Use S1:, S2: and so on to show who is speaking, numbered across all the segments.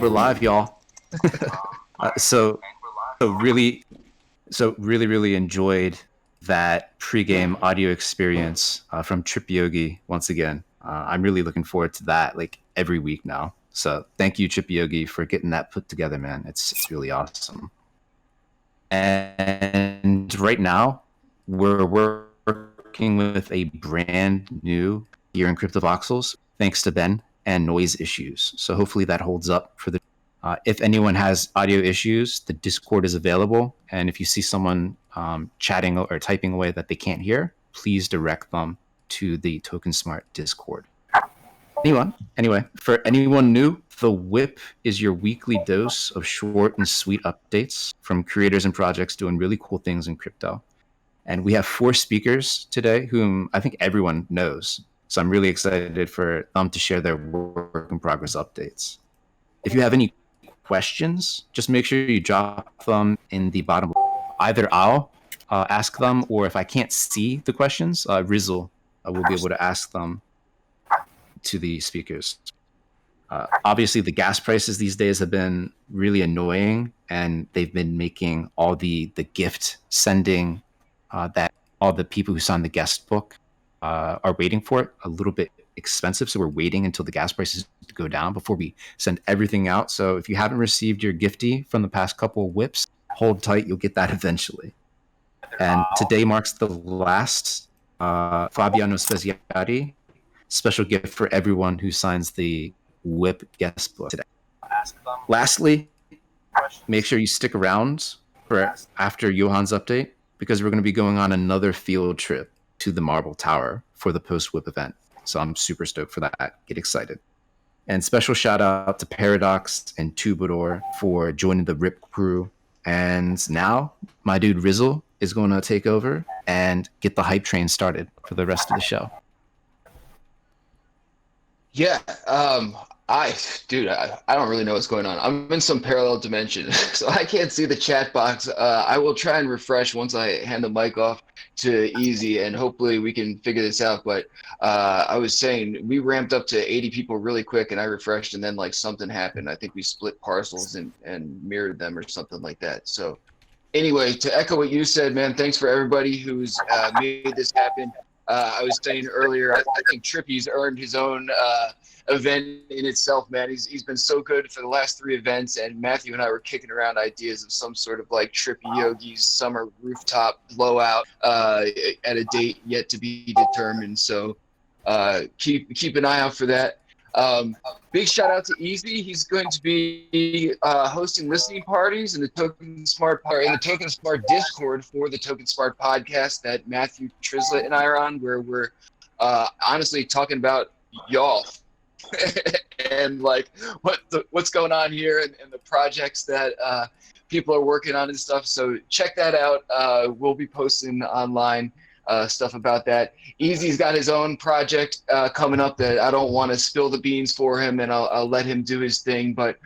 S1: And we're live, y'all. uh, so, so really, really enjoyed that pregame audio experience from Trip Yogi once again. I'm really looking forward to that, like every week now. So, thank you, Trip Yogi, for getting that put together, man. It's really awesome. And right now, we're working with a brand new here in Crypto Voxels, thanks to Ben and noise issues. So hopefully that holds up for the. If anyone has audio issues, the Discord is available, and if you see someone chatting or typing away that they can't hear, please direct them to the Token Smart Discord. Anyway, for anyone new, the WIP is your weekly dose of short and sweet updates from creators and projects doing really cool things in crypto. And we have 4 speakers today whom I think everyone knows. So I'm really excited for them to share their work in progress updates. If you have any questions, just make sure you drop them in the bottom. Either I'll ask them, or if I can't see the questions, Rizzle will be able to ask them to the speakers. Obviously, the gas prices these days have been really annoying, and they've been making all the gift sending that all the people who signed the guest book are waiting for it a little bit expensive. So we're waiting until the gas prices go down before we send everything out. So if you haven't received your gifty from the past couple of WIPs, hold tight, you'll get that eventually. And today marks the last Fabiano Speziati special gift for everyone who signs the WIP guest book today. Lastly, make sure you stick around for after Johan's update, because we're going to be going on another field trip to the Marble Tower for the post-WIP event. So I'm super stoked for that. Get excited. And special shout out to Paradox and Tubador for joining the RIP crew. And now my dude Rizzle is going to take over and get the hype train started for the rest of the show.
S2: Yeah, I don't really know what's going on. I'm in some parallel dimension, so I can't see the chat box. I will try and refresh once I hand the mic off to Easy, and hopefully we can figure this out. But I was saying we ramped up to 80 people really quick, and I refreshed, and then like something happened. I think we split parcels and mirrored them or something like that. So anyway, to echo what you said, man, thanks for everybody who's made this happen. I was saying earlier, I think Trippy's earned his own event in itself, man. He's been so good for the last 3 events, and Matthew and I were kicking around ideas of some sort of like Trippy Yogi's summer rooftop blowout at a date yet to be determined. So keep an eye out for that. Big shout out to Easy. He's going to be hosting listening parties in the Token Smart Discord for the Token Smart podcast that Matthew Trislett and I are on, where we're honestly talking about y'all and like what's going on here and the projects that people are working on and stuff. So check that out. We'll be posting online stuff about that. Easy's got his own project coming up that I don't want to spill the beans for him, and I'll let him do his thing. But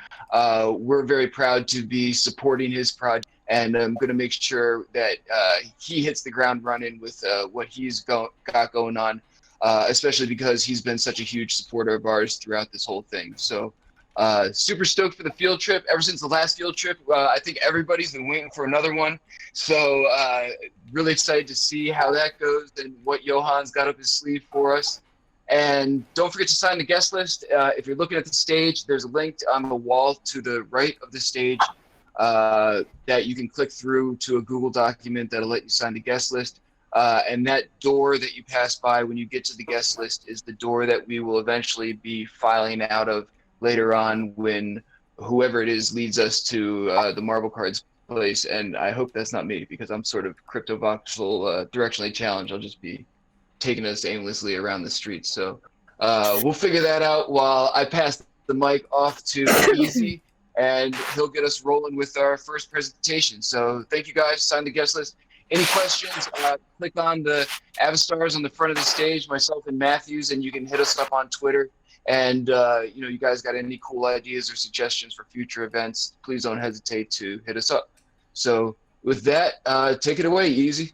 S2: we're very proud to be supporting his project, and I'm going to make sure that he hits the ground running with what he's got going on, especially because he's been such a huge supporter of ours throughout this whole thing. So super stoked for the field trip. Ever since the last field trip, I think everybody's been waiting for another one. So really excited to see how that goes and what Johan's got up his sleeve for us. And don't forget to sign the guest list. If you're looking at the stage, there's a link on the wall to the right of the stage that you can click through to a Google document that'll let you sign the guest list. And that door that you pass by when you get to the guest list is the door that we will eventually be filing out of later on when whoever it is leads us to the Marble Cards place. And I hope that's not me, because I'm sort of crypto voxel directionally challenged. I'll just be taking us aimlessly around the streets. So we'll figure that out while I pass the mic off to Easy, and he'll get us rolling with our first presentation. So thank you guys. Sign the guest list. Any questions, click on the avatars on the front of the stage, myself and Matthews, and you can hit us up on Twitter. And, you guys got any cool ideas or suggestions for future events, please don't hesitate to hit us up. So with that, take it away, Easy.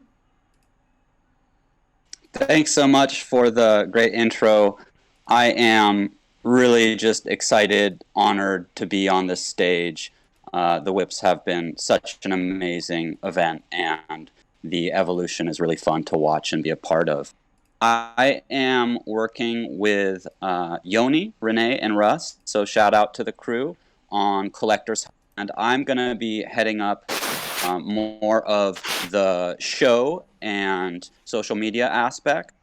S3: Thanks so much for the great intro. I am Really just excited, honored to be on this stage. The WIPs have been such an amazing event, and the evolution is really fun to watch and be a part of. I am working with Yoni, Renee, and Russ, so shout out to the crew on Collectors. And I'm going to be heading up more of the show and social media aspect.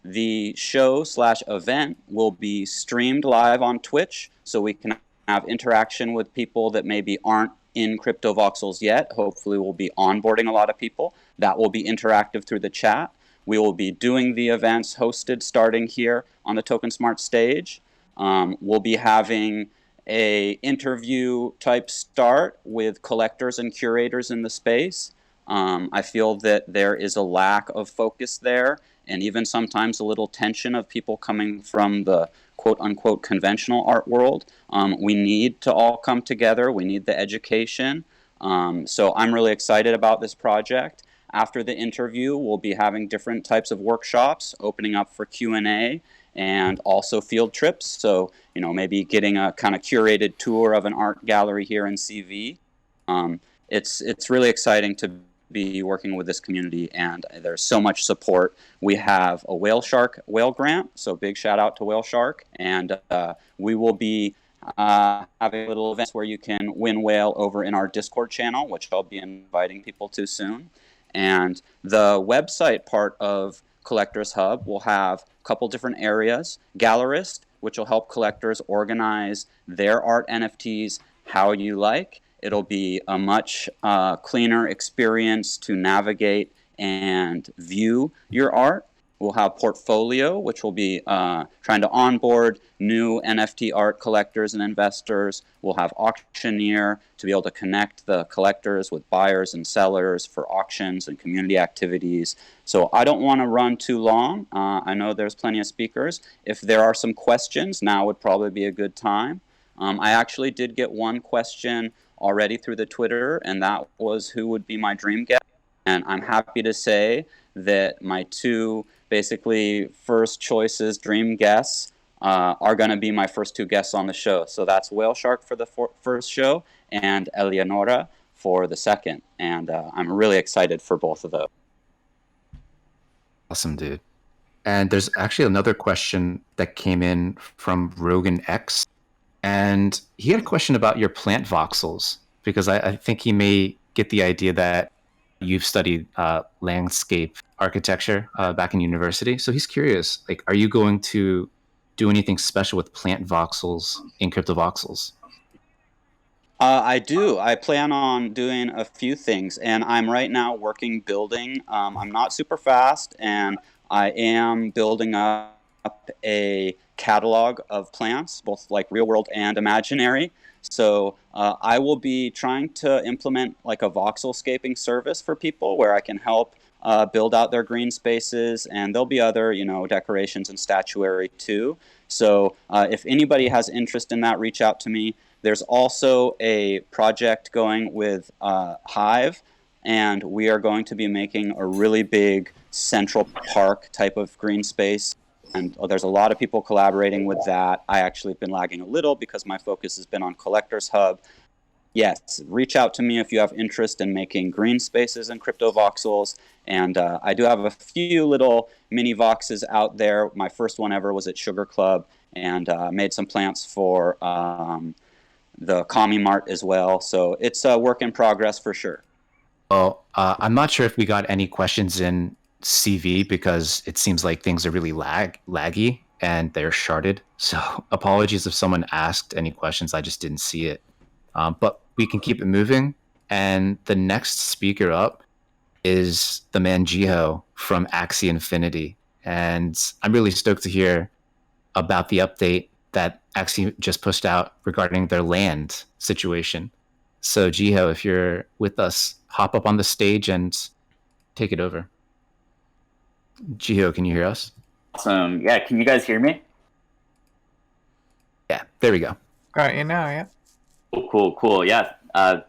S3: The show/event will be streamed live on Twitch, so we can have interaction with people that maybe aren't in Crypto Voxels yet. Hopefully, we'll be onboarding a lot of people. That will be interactive through the chat. We will be doing the events hosted starting here on the Token Smart stage. We'll be having a interview type start with collectors and curators in the space. I feel that there is a lack of focus there, and even sometimes a little tension of people coming from the quote unquote conventional art world. We need to all come together. We need the education. So I'm really excited about this project. After the interview, we'll be having different types of workshops, opening up for Q&A and also field trips. So, maybe getting a kind of curated tour of an art gallery here in CV. It's really exciting to be working with this community, and there's so much support. We have a whale shark whale grant, so big shout out to whale shark, and we will be having little events where you can win whale over in our Discord channel, which I'll be inviting people to soon. And the website part of Collectors Hub will have a couple different areas. Gallerist, which will help collectors organize their art NFTs how you like. It'll be a much cleaner experience to navigate and view your art. We'll have Portfolio, which will be trying to onboard new NFT art collectors and investors. We'll have Auctioneer to be able to connect the collectors with buyers and sellers for auctions and community activities. So I don't want to run too long. I know there's plenty of speakers. If there are some questions, now would probably be a good time. I actually did get one question already through the Twitter, and that was who would be my dream guest. And I'm happy to say that my two basically first choices, dream guests, are going to be my first two guests on the show. So that's Whale Shark for the first show and Eleonora for the second. And I'm really excited for both of those.
S1: Awesome, dude. And there's actually another question that came in from Rogan X. And he had a question about your plant voxels, because I think he may get the idea that you've studied landscape architecture back in university. So he's curious, like, are you going to do anything special with plant voxels in crypto voxels?
S3: I do. I plan on doing a few things, and I'm right now working building. I'm not super fast, and I am building up a catalog of plants, both like real world and imaginary. So I will be trying to implement like a voxel scaping service for people where I can help build out their green spaces, and there'll be other, decorations and statuary too. So if anybody has interest in that, reach out to me. There's also a project going with Hive, and we are going to be making a really big Central Park type of green space. And there's a lot of people collaborating with that. I actually have been lagging a little because my focus has been on Collectors Hub. Yes, reach out to me if you have interest in making green spaces and crypto voxels. And I do have a few little mini voxes out there. My first one ever was at Sugar Club, and made some plants for the Commie Mart as well. So it's a work in progress for sure.
S1: Well, I'm not sure if we got any questions in CV, because it seems like things are really laggy and they're sharded. So apologies if someone asked any questions. I just didn't see it. But we can keep it moving. And the next speaker up is the man Jiho from Axie Infinity. And I'm really stoked to hear about the update that Axie just pushed out regarding their land situation. So Jiho, if you're with us, hop up on the stage and take it over. Jiho, can you hear us?
S4: Awesome. Yeah, can you guys hear me?
S1: Yeah, there we go.
S5: Got you now, yeah.
S4: Cool. Yeah.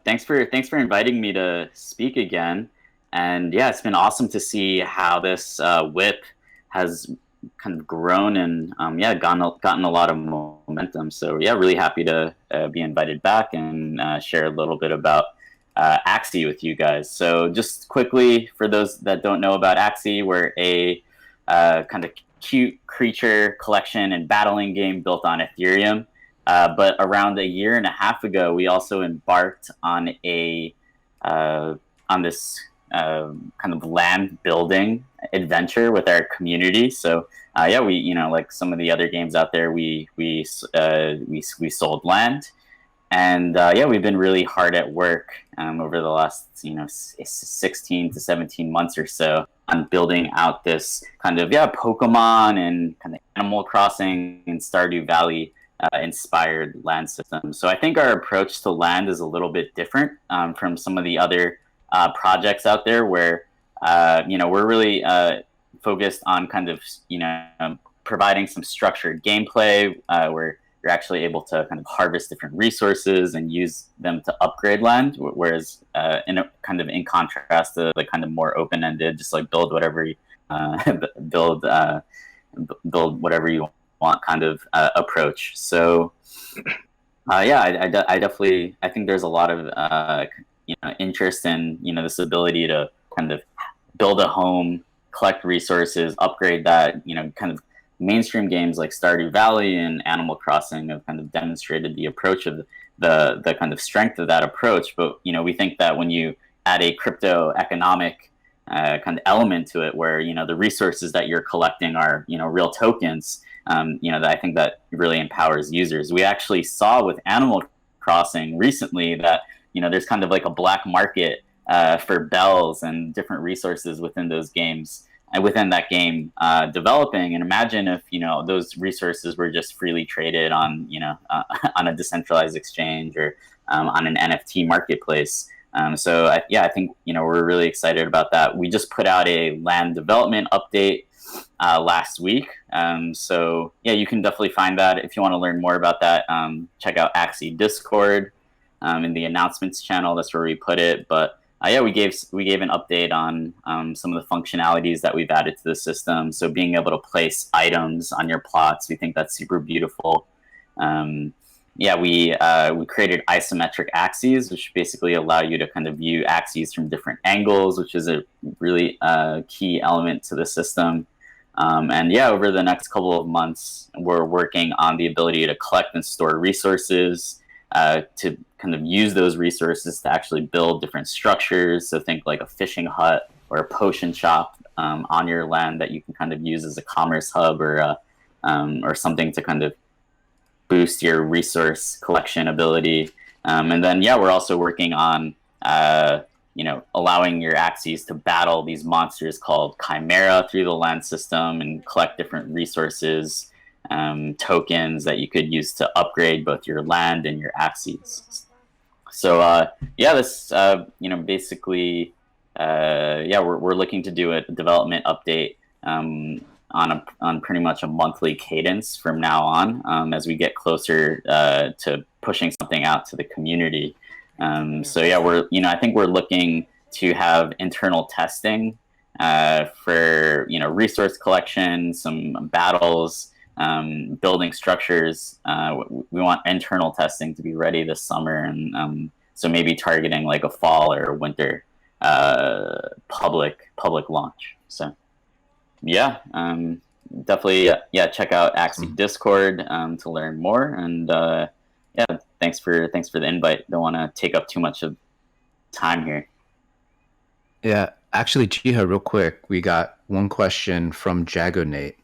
S4: Thanks for inviting me to speak again. And yeah, it's been awesome to see how this WIP has kind of grown and gotten a lot of momentum. So yeah, really happy to be invited back and share a little bit about Axie with you guys. So just quickly, for those that don't know about Axie, we're a kind of cute creature collection and battling game built on Ethereum. But around a year and a half ago, we also embarked on this kind of land building adventure with our community. So we like some of the other games out there, we sold land, and we've been really hard at work over the last 16 to 17 months or so on building out this kind of Pokemon and kind of Animal Crossing and Stardew Valley inspired land system. So I think our approach to land is a little bit different from some of the other projects out there, where we're really focused on kind of providing some structured gameplay where you're actually able to kind of harvest different resources and use them to upgrade land, whereas in contrast to the kind of more open-ended, just like build whatever you build whatever you want kind of approach. So I definitely think there's a lot of interest in this ability to kind of build a home, collect resources, upgrade that. Kind of mainstream games like Stardew Valley and Animal Crossing have kind of demonstrated the approach of the kind of strength of that approach. But we think that when you add a crypto economic kind of element to it, where the resources that you're collecting are real tokens, that I think that really empowers users. We actually saw with Animal Crossing recently that there's kind of like a black market for bells and different resources within those games and within that game developing. And imagine if those resources were just freely traded on on a decentralized exchange or on an NFT marketplace. I think we're really excited about that. We just put out a land development update last week. You can definitely find that. If you want to learn more about that, check out Axie Discord in the announcements channel. That's where we put it. But we gave an update on some of the functionalities that we've added to the system. So being able to place items on your plots, we think that's super beautiful. We created isometric axes, which basically allow you to kind of view axes from different angles, which is a really key element to the system. Over the next couple of months, we're working on the ability to collect and store resources, to kind of use those resources to actually build different structures. So think like a fishing hut or a potion shop on your land that you can kind of use as a commerce hub or something to kind of boost your resource collection ability. We're also working on allowing your axes to battle these monsters called Chimera through the land system and collect different resources, tokens that you could use to upgrade both your land and your axes. Basically, we're looking to do a development update on pretty much a monthly cadence from now on, as we get closer to pushing something out to the community. I think we're looking to have internal testing for resource collection, some battles, building structures. We want internal testing to be ready this summer, and so maybe targeting like a fall or winter public launch. So definitely check out Axie Discord to learn more. And thanks for the invite. Don't want to take up too much of time here.
S1: Yeah, actually, Jiho, real quick, we got one question from Jagonate.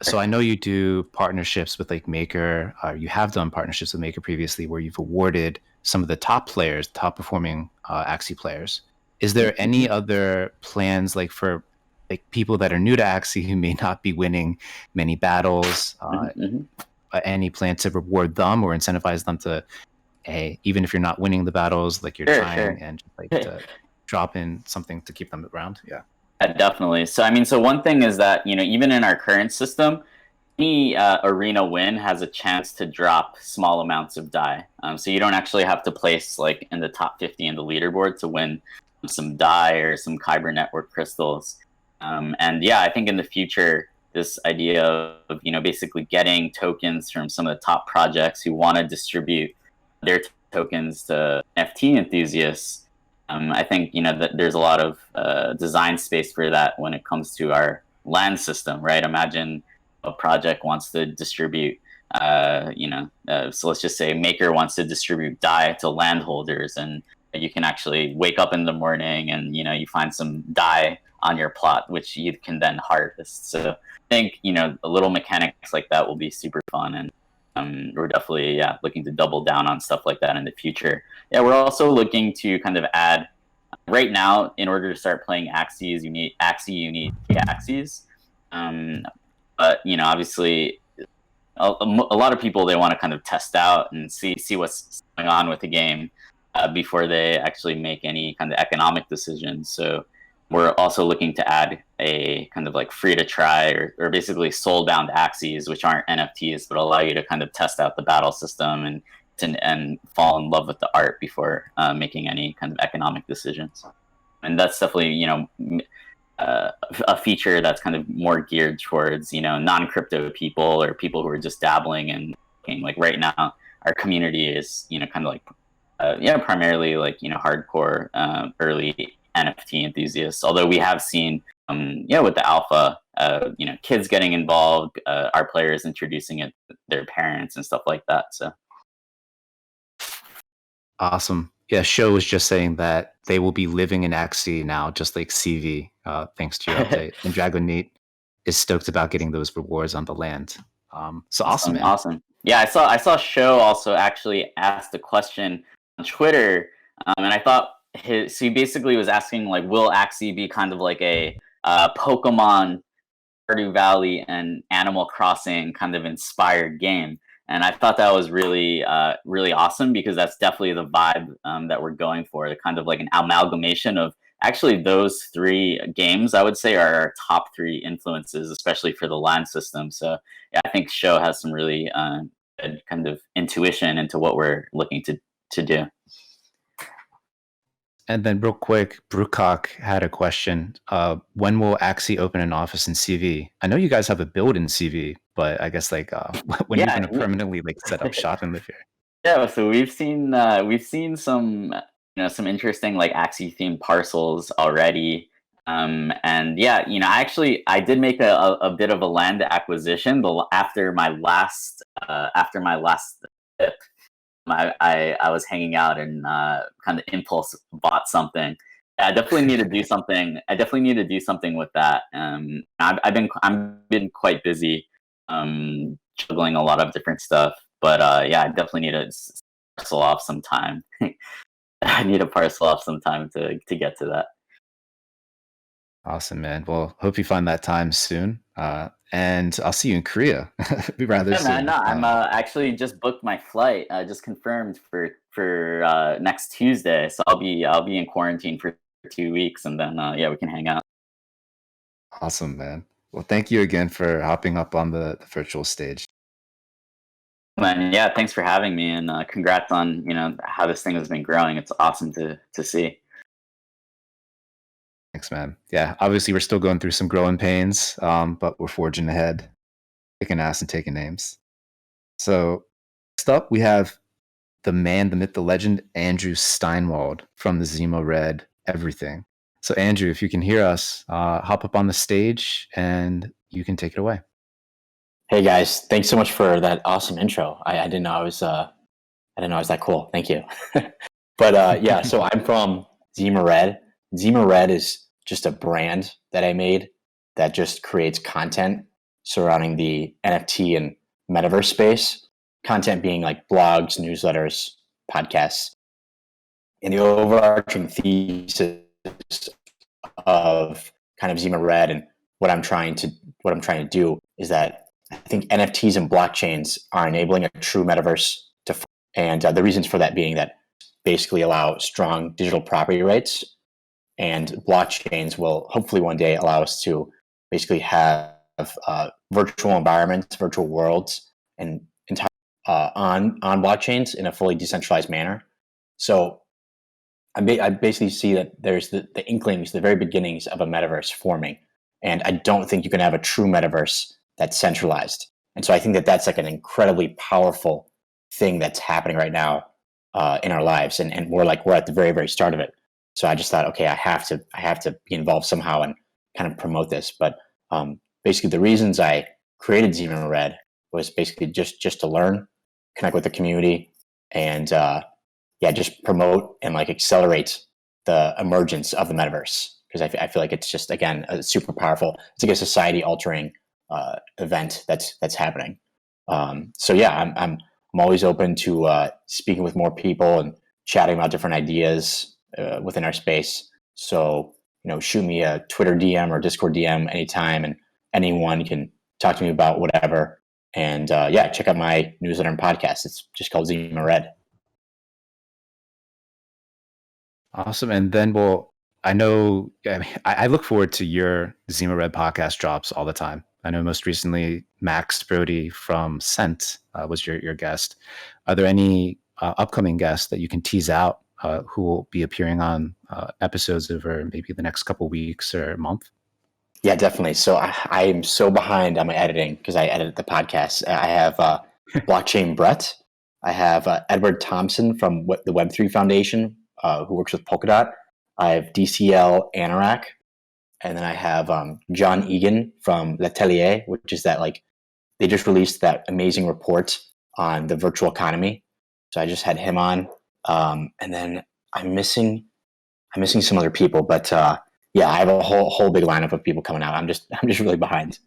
S1: So I know you do partnerships with like Maker, you have done partnerships with Maker previously, where you've awarded some of the top players, top performing Axie players. Is there any other plans like for like people that are new to Axie who may not be winning many battles? Any plan to reward them or incentivize them to, even if you're not winning the battles, like you're trying and just like to drop in something to keep them around? Yeah.
S4: Definitely. So one thing is that, even in our current system, any arena win has a chance to drop small amounts of dye. So you don't actually have to place like in the top 50 in the leaderboard to win some dye or some Kyber network crystals. I think in the future, this idea of, basically getting tokens from some of the top projects who want to distribute their tokens to NFT enthusiasts. I think, that there's a lot of design space for that when it comes to our land system, right? Imagine a project wants to distribute, so let's just say Maker wants to distribute DAI to landholders, and you can actually wake up in the morning and, you find some DAI on your plot, which you can then harvest. So I think, a little mechanics like that will be super fun. And we're definitely, looking to double down on stuff like that in the future. Yeah, we're also looking to kind of add, right now, in order to start playing Axie, you need Axies. But, obviously, a lot of people, they want to kind of test out and see what's going on with the game before they actually make any kind of economic decisions. So we're also looking to add a kind of like free to try or basically soul bound Axies, which aren't NFTs, but allow you to kind of test out the battle system and fall in love with the art before making any kind of economic decisions. And that's definitely, a feature that's kind of more geared towards, non-crypto people or people who are just dabbling and like right now, our community is, kind of like, primarily like, hardcore early NFT enthusiasts. Although we have seen, with the alpha, kids getting involved, our players introducing it to their parents and stuff like that. So
S1: Awesome. Yeah, Show was just saying that they will be living in Axie now, just like CV, thanks to your update. And Dragon Neat is stoked about getting those rewards on the land. So awesome, man.
S4: Awesome. Yeah, I saw Show also actually asked a question on Twitter, and I thought so he basically was asking like, will Axie be kind of like a Pokemon, Stardew Valley, and Animal Crossing kind of inspired game? And I thought that was really, really awesome, because that's definitely the vibe that we're going for. The kind of like an amalgamation of actually those three games, I would say, are our top three influences, especially for the land system. So yeah, I think Show has some really good kind of intuition into what we're looking to do.
S1: And then real quick, Brewcock had a question. When will Axie open an office in CV? I know you guys have a build in CV, but I guess like when you're going to permanently like set up shop and live here.
S4: Yeah, so we've seen some some interesting like Axie themed parcels already. And yeah, I did make a bit of a land acquisition after my last trip. I was hanging out and kind of impulse bought something. I definitely need to do something. I definitely need to do something with that. I've been quite busy, juggling a lot of different stuff. But yeah, I definitely need to parcel off some time. I need to parcel off some time to get to that.
S1: Awesome, man. Well, hope you find that time soon. And I'll see you in Korea. Be rather soon.
S4: Man, no, I'm actually just booked my flight. Just confirmed for next Tuesday. So I'll be in quarantine for 2 weeks, and then yeah, we can hang out.
S1: Awesome, man. Well, thank you again for hopping up on the virtual stage.
S4: Man, yeah, thanks for having me, and congrats on how this thing has been growing. It's awesome to see.
S1: Thanks, man. Yeah, obviously we're still going through some growing pains, but we're forging ahead, kicking ass and taking names. So next up, we have the man, the myth, the legend, Andrew Steinwold from the Zemo Red Everything. So Andrew, if you can hear us, hop up on the stage and you can take it away.
S5: Hey guys, thanks so much for that awesome intro. I didn't know I was that cool. Thank you. But yeah, so I'm from Zemo Red. Zemo Red is just a brand that I made that just creates content surrounding the NFT and metaverse space. Content being like blogs, newsletters, podcasts. And the overarching thesis of kind of Zemo Red and what I'm trying to do is that I think NFTs and blockchains are enabling a true metaverse and the reasons for that being that basically allow strong digital property rights, and blockchains will hopefully one day allow us to basically have virtual environments, virtual worlds, and on blockchains in a fully decentralized manner. So I basically see that there's the inklings, the very beginnings of a metaverse forming. And I don't think you can have a true metaverse that's centralized. And so I think that that's like an incredibly powerful thing that's happening right now in our lives, and we're at the very, very start of it. So I just thought, okay, I have to be involved somehow and kind of promote this. But basically, the reasons I created Zima Red was basically just to learn, connect with the community, and just promote and like accelerate the emergence of the metaverse, because I feel like it's just, again, a super powerful. It's like a society altering event that's happening. So yeah, I'm always open to speaking with more people and chatting about different ideas within our space. So shoot me a Twitter DM or Discord DM anytime, and anyone can talk to me about whatever. And check out my newsletter and podcast. It's just called Zima Red.
S1: Awesome. And then, well, I know, I look forward to your Zima Red podcast drops all the time. I know most recently Max Brody from Scent was your guest. Are there any upcoming guests that you can tease out who will be appearing on episodes over maybe the next couple weeks or month?
S5: Yeah, definitely. So I am so behind on my editing because I edit the podcast. I have Blockchain Brett. I have Edward Thompson from the Web3 Foundation, who works with Polkadot. I have DCL Anorak. And then I have John Egan from L'Atelier, which is that, like, they just released that amazing report on the virtual economy. So I just had him on. And then I'm missing some other people, but I have a whole big lineup of people coming out. I'm just really behind.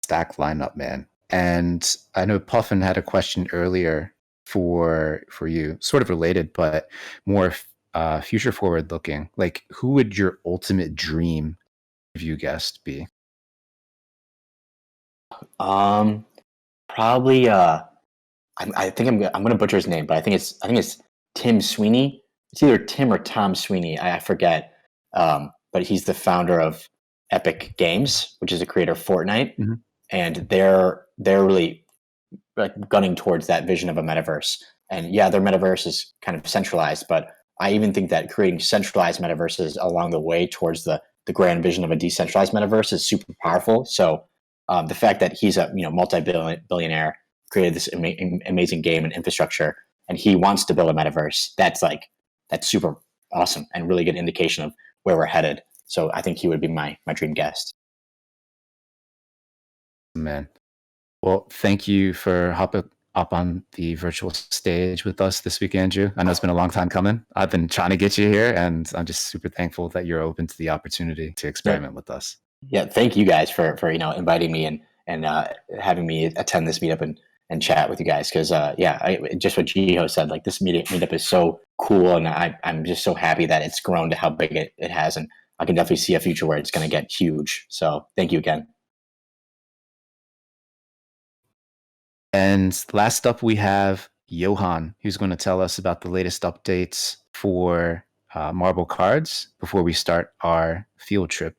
S1: Stack lineup, man. And I know Puffin had a question earlier for you, sort of related, but more future forward looking. Like, who would your ultimate dream review guest be?
S5: Probably. I think I'm going to butcher his name, but I think it's Tim Sweeney. It's either Tim or Tom Sweeney. I forget. But he's the founder of Epic Games, which is a creator of Fortnite,
S1: Mm-hmm.
S5: and they're really like gunning towards that vision of a metaverse. And yeah, their metaverse is kind of centralized, but I even think that creating centralized metaverses along the way towards the grand vision of a decentralized metaverse is super powerful. So the fact that he's a multi-billionaire, created this amazing game and infrastructure, and he wants to build a metaverse, that's super awesome and really good indication of where we're headed. So I think he would be my dream guest.
S1: Man. Well, thank you for hopping up on the virtual stage with us this week, Andrew. I know it's been a long time coming. I've been trying to get you here, and I'm just super thankful that you're open to the opportunity to experiment with us.
S5: Yeah, thank you guys for inviting me and having me attend this meetup and chat with you guys, because just what Jihoz said, like, this meetup is so cool, and I'm just so happy that it's grown to how big it has, and I can definitely see a future where it's going to get huge. So thank you again.
S1: And last up, we have Johan, who's going to tell us about the latest updates for Marble Cards before we start our field trip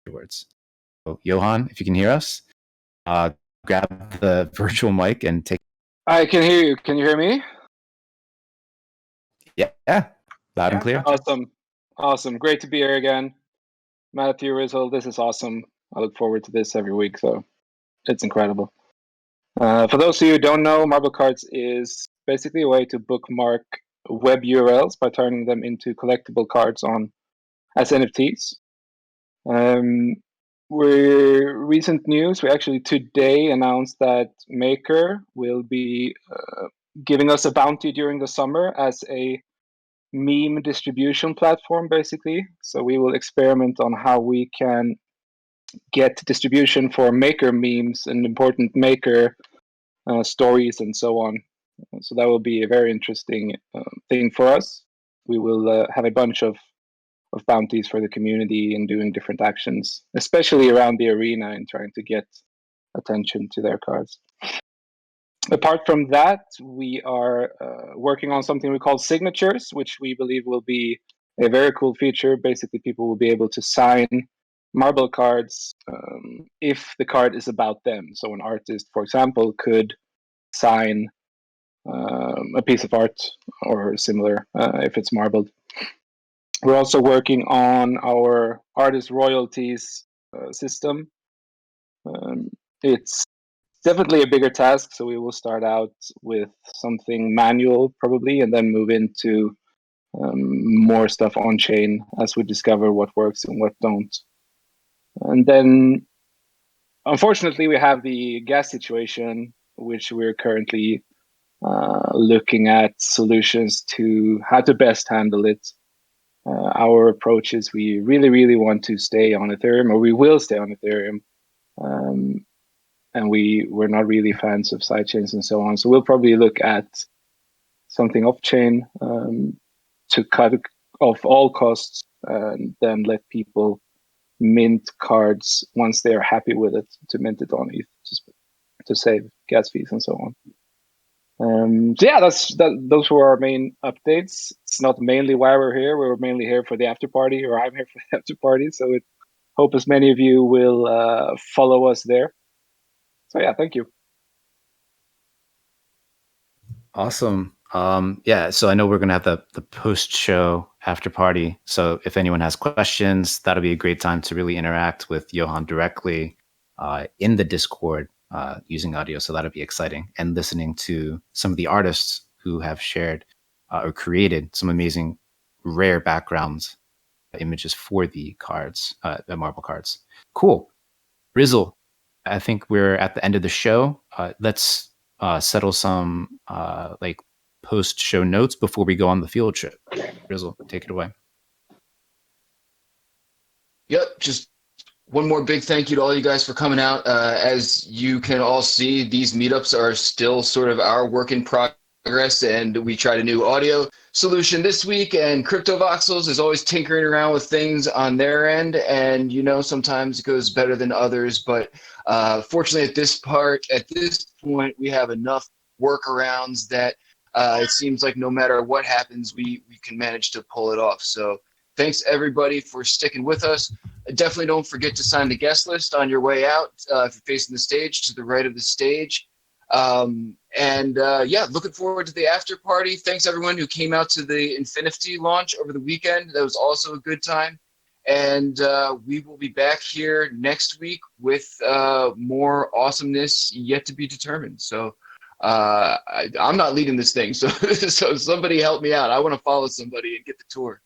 S1: afterwards. So, Johan, if you can hear us, grab the virtual mic and take.
S6: I can hear you. Can you hear me?
S1: Yeah, loud and clear.
S6: Awesome. Great to be here again. Matthew, Rizal, this is awesome. I look forward to this every week, so it's incredible. For those of you who don't know, Marble Cards is basically a way to bookmark web URLs by turning them into collectible cards as NFTs. Recent news, we actually today announced that Maker will be giving us a bounty during the summer as a meme distribution platform, basically. So we will experiment on how we can get distribution for Maker memes and important Maker stories and so on. So that will be a very interesting thing for us. We will have a bunch of bounties for the community and doing different actions, especially around the arena and trying to get attention to their cards. Apart from that, we are working on something we call signatures, which we believe will be a very cool feature. Basically, people will be able to sign marble cards if the card is about them. So an artist, for example, could sign a piece of art or similar if it's marbled. We're also working on our artist royalties system. It's definitely a bigger task, so we will start out with something manual probably, and then move into more stuff on chain as we discover what works and what don't. And then, unfortunately, we have the gas situation, which we're currently looking at solutions to how to best handle it. Our approach is we really, really want to stay on Ethereum, or we will stay on Ethereum. And we're not really fans of sidechains and so on. So we'll probably look at something off chain to cut off all costs and then let people mint cards once they are happy with it to mint it on ETH to save gas fees and so on. So yeah, those were our main updates. It's not mainly why we're here. We're mainly here for the after party, or I'm here for the after party. So I hope as many of you will follow us there. So yeah, thank you.
S1: Awesome. Yeah, so I know we're going to have the post-show after party. So if anyone has questions, that'll be a great time to really interact with Johan directly in the Discord using audio. So that'll be exciting. And listening to some of the artists who have shared or created some amazing rare backgrounds images for the cards, the marble cards. Cool. Rizzle, I think we're at the end of the show. Let's settle some like post-show notes before we go on the field trip. Rizzle, take it away.
S2: Yep, just one more big thank you to all you guys for coming out. As you can all see, these meetups are still sort of our work in progress, and we tried a new audio solution this week, and Crypto Voxels is always tinkering around with things on their end, and sometimes it goes better than others, but fortunately at this point we have enough workarounds that it seems like no matter what happens, we can manage to pull it off. So thanks everybody for sticking with us. Definitely don't forget to sign the guest list on your way out if you're facing the stage, to the right of the stage. Yeah, looking forward to the after party. Thanks everyone who came out to the Infinity launch over the weekend. That was also a good time. And we will be back here next week with more awesomeness yet to be determined. So I'm not leading this thing. So, so somebody help me out. I want to follow somebody and get the tour.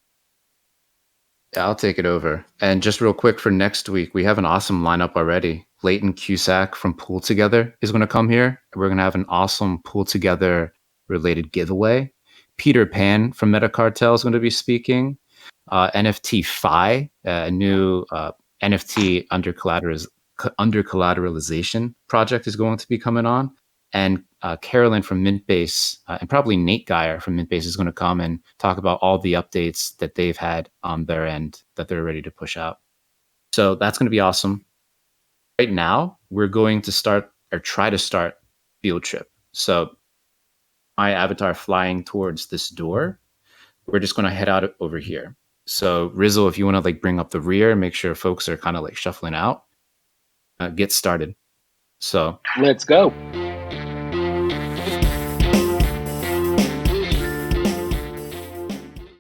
S1: Yeah, I'll take it over. And just real quick for next week, we have an awesome lineup already. Leighton Cusack from Pool Together is going to come here. We're going to have an awesome Pool Together related giveaway. Peter Pan from Metacartel is going to be speaking. NFT Fi, a new NFT under collateralization project, is going to be coming on. And Carolyn from Mintbase and probably Nate Geyer from Mintbase is going to come and talk about all the updates that they've had on their end that they're ready to push out. So that's going to be awesome. Right now, we're going to start or try to start field trip. So my avatar flying towards this door, we're just going to head out over here. So Rizzle, if you want to like bring up the rear, make sure folks are kind of like shuffling out, get started. So
S6: let's go.